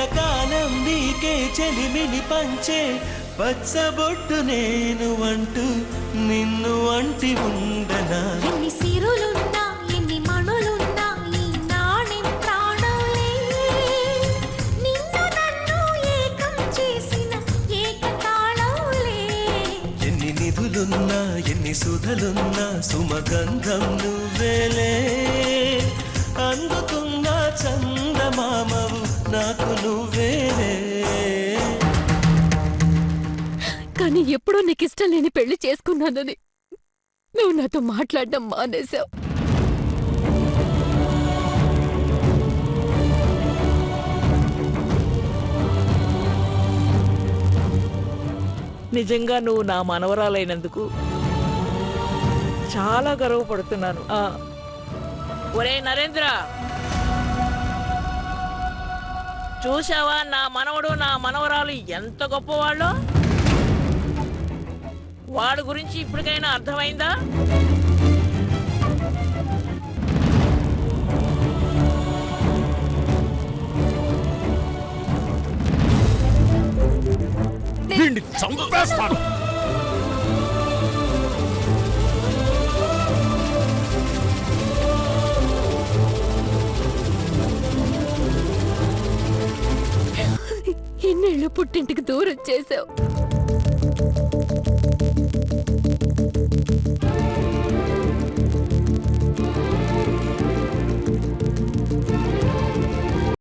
కలకాలం నీకే చెలిమిని పంచే పచ్చబొట్టు నేను అంటూ నిన్ను అంటి ఉండనా. ఎన్ని సిరులున్నా ఎన్ని మణులున్నా ఈ నాణెం ప్రాణాలే, నిన్ను నన్ను ఏకం చేసిన ఏకతాళంలే. ఎన్ని నిధులున్నా ఎన్ని సుధలున్నా సుమగంధం నువ్వేలే, అందుకున్న చందమామవు నాకు నువ్వేలే. కానీ ఎప్పుడో నీకిష్టం లేని పెళ్లి చేసుకున్నానని నువ్వు నాతో మాట్లాడడం మానేశావు. నిజంగా నువ్వు నా మనవరాలైనందుకు చాలా గర్వపడుతున్నాను. ఒరే నరేంద్ర, చూసావా నా మనవడు నా మనవరాలు ఎంత గొప్పవాళ్ళో? వాడి గురించి ఇప్పటికైనా అర్థమైందా? చంపేస్తాను. ఇన్నేళ్ళు పుట్టింటికి దూరం చేశావు.